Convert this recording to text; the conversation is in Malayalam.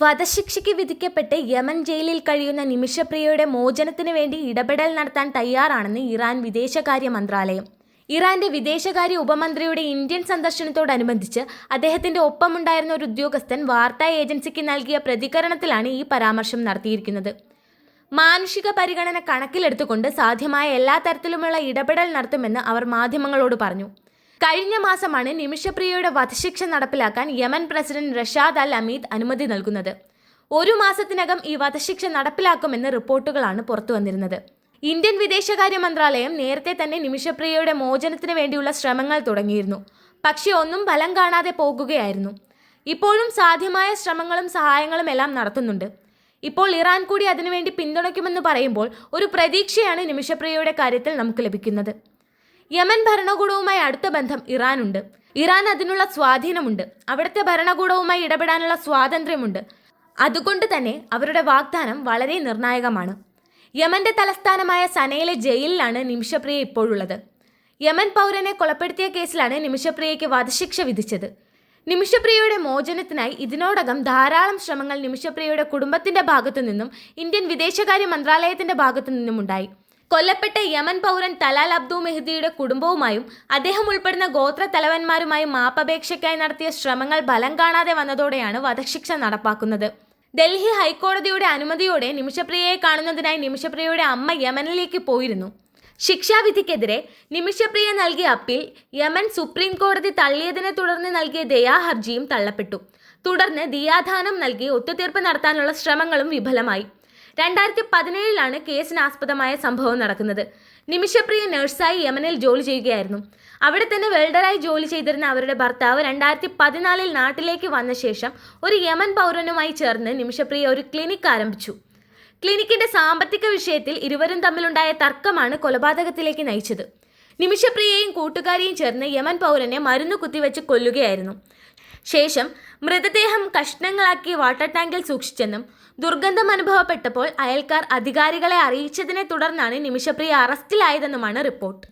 വധശിക്ഷയ്ക്ക് വിധിക്കപ്പെട്ട് യമൻ ജയിലിൽ കഴിയുന്ന നിമിഷപ്രിയയുടെ മോചനത്തിന് വേണ്ടി ഇടപെടൽ നടത്താൻ തയ്യാറാണെന്ന് ഇറാൻ വിദേശകാര്യ മന്ത്രാലയം. ഇറാന്റെ വിദേശകാര്യ ഉപമന്ത്രിയുടെ ഇന്ത്യൻ സന്ദർശനത്തോടനുബന്ധിച്ച് അദ്ദേഹത്തിന്റെ ഒപ്പമുണ്ടായിരുന്ന ഒരു ഉദ്യോഗസ്ഥൻ വാർത്താ ഏജൻസിക്ക് നൽകിയ പ്രതികരണത്തിലാണ് ഈ പരാമർശം നടത്തിയിരിക്കുന്നത്. മാനുഷിക പരിഗണന കണക്കിലെടുത്തുകൊണ്ട് സാധ്യമായ എല്ലാ തരത്തിലുമുള്ള ഇടപെടൽ നടത്തുമെന്ന് അവർ മാധ്യമങ്ങളോട് പറഞ്ഞു. കഴിഞ്ഞ മാസമാണ് നിമിഷപ്രിയയുടെ വധശിക്ഷ നടപ്പിലാക്കാൻ യമൻ പ്രസിഡന്റ് റഷാദ് അൽ അമീദ് അനുമതി നൽകുന്നത്. ഒരു മാസത്തിനകം ഈ വധശിക്ഷ നടപ്പിലാക്കുമെന്ന് റിപ്പോർട്ടുകളാണ് പുറത്തുവന്നിരുന്നത്. ഇന്ത്യൻ വിദേശകാര്യ മന്ത്രാലയം നേരത്തെ തന്നെ നിമിഷപ്രിയയുടെ മോചനത്തിന് വേണ്ടിയുള്ള ശ്രമങ്ങൾ തുടങ്ങിയിരുന്നു. പക്ഷേ ഒന്നും ഫലം കാണാതെ പോകുകയായിരുന്നു. ഇപ്പോഴും സാധ്യമായ ശ്രമങ്ങളും സഹായങ്ങളും എല്ലാം നടത്തുന്നുണ്ട്. ഇപ്പോൾ ഇറാൻ കൂടി അതിനുവേണ്ടി പിന്തുണയ്ക്കുമെന്ന് പറയുമ്പോൾ ഒരു പ്രതീക്ഷയാണ് നിമിഷപ്രിയയുടെ കാര്യത്തിൽ നമുക്ക് ലഭിക്കുന്നത്. യമൻ ഭരണകൂടവുമായി അടുത്ത ബന്ധം ഇറാനുണ്ട്. ഇറാൻ അതിനുള്ള സ്വാധീനമുണ്ട്. അവിടുത്തെ ഭരണകൂടവുമായി ഇടപെടാനുള്ള സ്വാതന്ത്ര്യമുണ്ട്. അതുകൊണ്ട് തന്നെ അവരുടെ വാഗ്ദാനം വളരെ നിർണായകമാണ്. യമന്റെ തലസ്ഥാനമായ സനയിലെ ജയിലിലാണ് നിമിഷപ്രിയ ഇപ്പോഴുള്ളത്. യമൻ പൗരനെ കൊലപ്പെടുത്തിയ കേസിലാണ് നിമിഷപ്രിയയ്ക്ക് വധശിക്ഷ വിധിച്ചത്. നിമിഷപ്രിയയുടെ മോചനത്തിനായി ഇതിനോടകം ധാരാളം ശ്രമങ്ങൾ നിമിഷപ്രിയയുടെ കുടുംബത്തിന്റെ ഭാഗത്തു നിന്നും ഇന്ത്യൻ വിദേശകാര്യ മന്ത്രാലയത്തിന്റെ ഭാഗത്തു നിന്നും ഉണ്ടായി. കൊല്ലപ്പെട്ട യമൻ പൗരൻ തലാൽ അബ്ദു മെഹ്ദിയുടെ കുടുംബവുമായും അദ്ദേഹം ഉൾപ്പെടുന്ന ഗോത്ര തലവന്മാരുമായും മാപ്പപേക്ഷയ്ക്കായി നടത്തിയ ശ്രമങ്ങൾ ഫലം കാണാതെ വന്നതോടെയാണ് വധശിക്ഷ നടപ്പാക്കുന്നത്. ഡൽഹി ഹൈക്കോടതിയുടെ അനുമതിയോടെ നിമിഷപ്രിയയെ കാണുന്നതിനായി നിമിഷപ്രിയയുടെ അമ്മ യമനിലേക്ക് പോയിരുന്നു. ശിക്ഷാവിധിക്കെതിരെ നിമിഷപ്രിയ നൽകിയ അപ്പീൽ യമൻ സുപ്രീം കോടതി തള്ളിയതിനെ തുടർന്ന് നൽകിയ ദയാ ഹർജിയും തള്ളപ്പെട്ടു. തുടർന്ന് ദിയാദാനം നൽകി ഒത്തുതീർപ്പ് നടത്താനുള്ള ശ്രമങ്ങളും വിഫലമായി. 2017 കേസിനാസ്പദമായ സംഭവം നടക്കുന്നത്. നിമിഷപ്രിയ നഴ്സായി യമനിൽ ജോലി ചെയ്യുകയായിരുന്നു. അവിടെ തന്നെ വെൽഡറായി ജോലി ചെയ്തിരുന്ന അവരുടെ ഭർത്താവ് 2014 നാട്ടിലേക്ക് വന്ന ശേഷം ഒരു യമൻ പൗരനുമായി ചേർന്ന് നിമിഷപ്രിയ ഒരു ക്ലിനിക്ക് ആരംഭിച്ചു. ക്ലിനിക്കിന്റെ സാമ്പത്തിക വിഷയത്തിൽ ഇരുവരും തമ്മിലുണ്ടായ തർക്കമാണ് കൊലപാതകത്തിലേക്ക് നയിച്ചത്. നിമിഷപ്രിയയും കൂട്ടുകാരിയും ചേർന്ന് യമൻ പൗരനെ മരുന്ന് കുത്തിവെച്ച് കൊല്ലുകയായിരുന്നു. ശേഷം മൃതദേഹം കഷ്ണങ്ങളാക്കി വാട്ടർ ടാങ്കിൽ സൂക്ഷിച്ചെന്നും ദുർഗന്ധം അനുഭവപ്പെട്ടപ്പോൾ അയൽക്കാർ അധികാരികളെ അറിയിച്ചതിനെ തുടർന്നാണ് നിമിഷപ്രിയ അറസ്റ്റിലായതെന്നുമാണ് റിപ്പോർട്ട്.